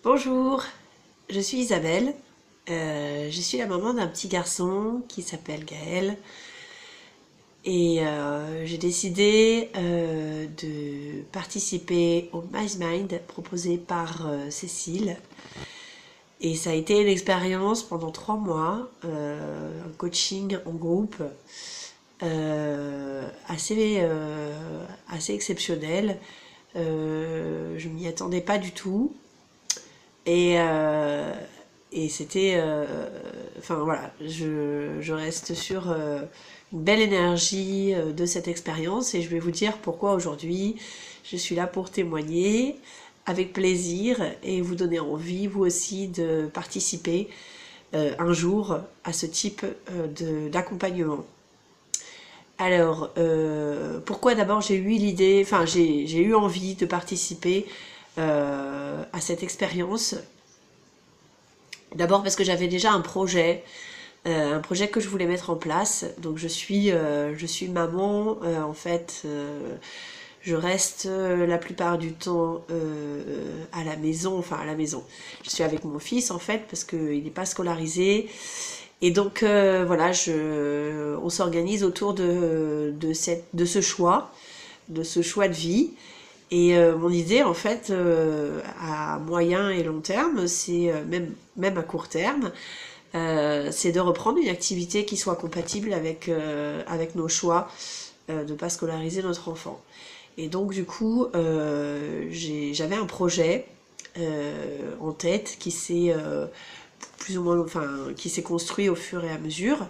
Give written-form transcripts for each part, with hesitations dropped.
Bonjour, je suis Isabelle. Je suis la maman d'un petit garçon qui s'appelle Gaël. Et j'ai décidé de participer au Mice Mind proposé par Cécile. Et ça a été une expérience pendant 3 mois, un coaching en groupe assez exceptionnel. Je m'y attendais pas du tout. Et, euh, et c'était... enfin voilà, je reste sur une belle énergie de cette expérience et je vais vous dire pourquoi aujourd'hui je suis là pour témoigner avec plaisir et vous donner envie, vous aussi, de participer un jour à ce type d'accompagnement. Alors, pourquoi d'abord j'ai eu l'idée, enfin j'ai eu envie de participer à cette expérience. D'abord parce que j'avais déjà un projet que je voulais mettre en place. Donc je suis maman, en fait, je reste la plupart du temps à la maison, enfin à la maison. Je suis avec mon fils en fait parce qu'il n'est pas scolarisé. Et donc voilà, on s'organise autour de ce choix, de vie. Et mon idée, en fait, à moyen et long terme, c'est même à court terme, c'est de reprendre une activité qui soit compatible avec nos choix de ne pas scolariser notre enfant. Et donc, du coup, j'avais un projet en tête qui s'est plus ou moins, enfin, qui s'est construit au fur et à mesure.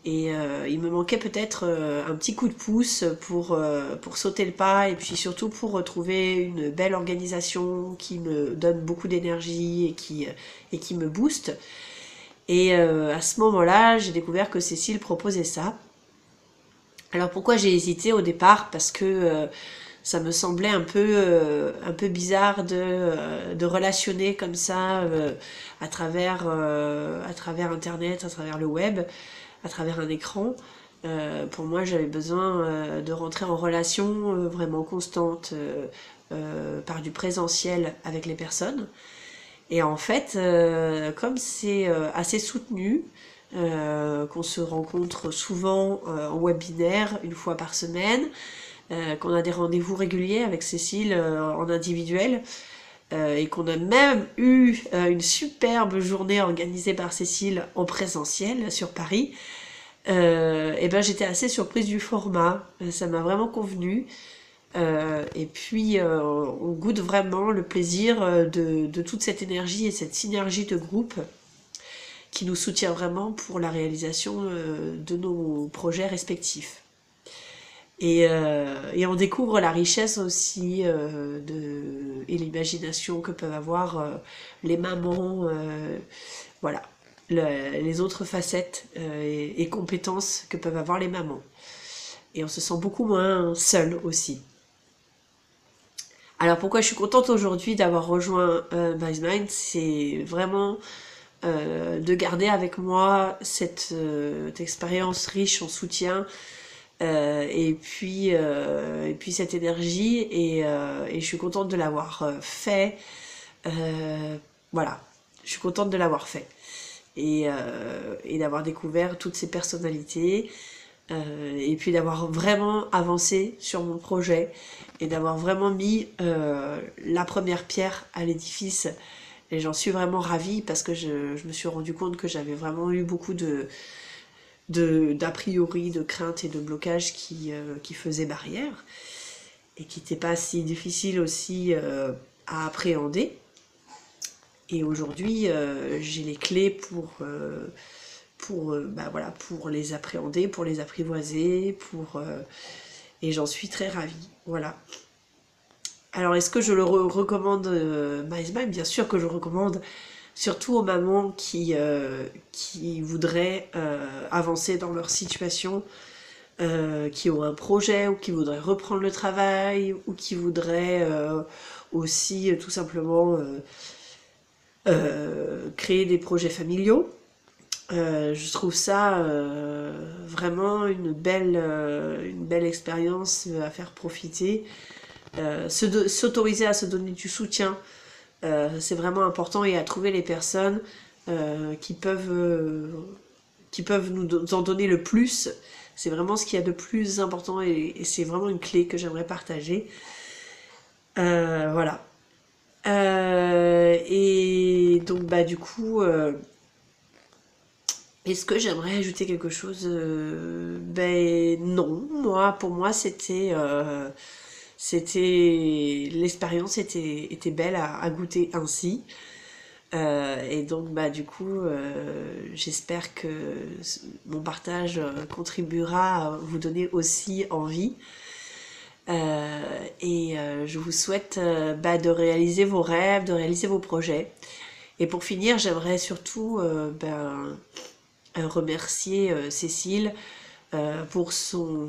Et il me manquait peut-être un petit coup de pouce pour sauter le pas et puis surtout pour retrouver une belle organisation qui me donne beaucoup d'énergie et qui me booste. Et à ce moment-là, j'ai découvert que Cécile proposait ça. Alors pourquoi j'ai hésité au départ? Parce que ça me semblait un peu bizarre de relationner comme ça à travers Internet, à travers le web, à travers un écran. Pour moi, j'avais besoin de rentrer en relation vraiment constante par du présentiel avec les personnes. Et en fait, comme c'est assez soutenu, qu'on se rencontre souvent en webinaire une fois par semaine, qu'on a des rendez-vous réguliers avec Cécile en individuel, et qu'on a même eu une superbe journée organisée par Cécile en présentiel sur Paris, et ben j'étais assez surprise du format. Ça m'a vraiment convenu. Et puis on goûte vraiment le plaisir de toute cette énergie et cette synergie de groupe qui nous soutient vraiment pour la réalisation de nos projets respectifs. Et on découvre la richesse aussi et l'imagination que peuvent avoir les mamans, voilà, les autres facettes et compétences que peuvent avoir les mamans. Et on se sent beaucoup moins seul aussi. Alors pourquoi je suis contente aujourd'hui d'avoir rejoint Mice Mind, c'est vraiment de garder avec moi cette expérience riche en soutien et puis cette énergie et je suis contente de l'avoir fait. Voilà, je suis contente de l'avoir fait et d'avoir découvert toutes ces personnalités. Et puis d'avoir vraiment avancé sur mon projet et d'avoir vraiment mis la première pierre à l'édifice. Et j'en suis vraiment ravie parce que je me suis rendu compte que j'avais vraiment eu beaucoup d'a priori, de craintes et de blocages qui faisaient barrière et qui n'étaient pas si difficiles aussi à appréhender. Et aujourd'hui, j'ai les clés bah voilà, pour les appréhender, pour les apprivoiser, et j'en suis très ravie. Voilà. Alors, est-ce que je le recommande Mice Mind? Bien sûr que je recommande, surtout aux mamans qui voudraient avancer dans leur situation, qui ont un projet ou qui voudraient reprendre le travail ou qui voudraient aussi tout simplement créer des projets familiaux. Je trouve ça vraiment une belle expérience à faire profiter. S'autoriser à se donner du soutien C'est vraiment important, et à trouver les personnes qui peuvent nous en donner le plus. C'est vraiment ce qu'il y a de plus important, et c'est vraiment une clé que j'aimerais partager. Voilà. Et donc bah du coup, est-ce que j'aimerais ajouter quelque chose? Ben non, pour moi l'expérience était belle à goûter ainsi. Et donc bah du coup, j'espère que mon partage contribuera à vous donner aussi envie. Et je vous souhaite de réaliser vos rêves, de réaliser vos projets. Et pour finir, j'aimerais surtout remercier Cécile pour son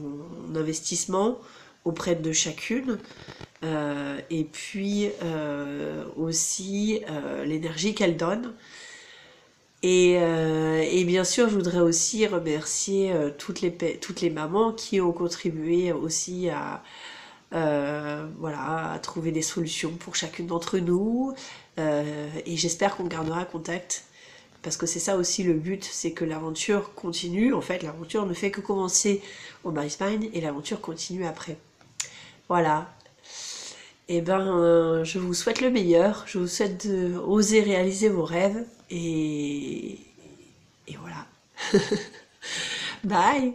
investissement auprès de chacune, et puis aussi l'énergie qu'elle donne. Et bien sûr, je voudrais aussi remercier toutes les mamans qui ont contribué aussi voilà, à trouver des solutions pour chacune d'entre nous. Et j'espère qu'on gardera contact, parce que c'est ça aussi le but, c'est que l'aventure continue. En fait, l'aventure ne fait que commencer au Marismine, et l'aventure continue après. Voilà. Et je vous souhaite le meilleur. Je vous souhaite d'oser réaliser vos rêves. Et voilà. Bye!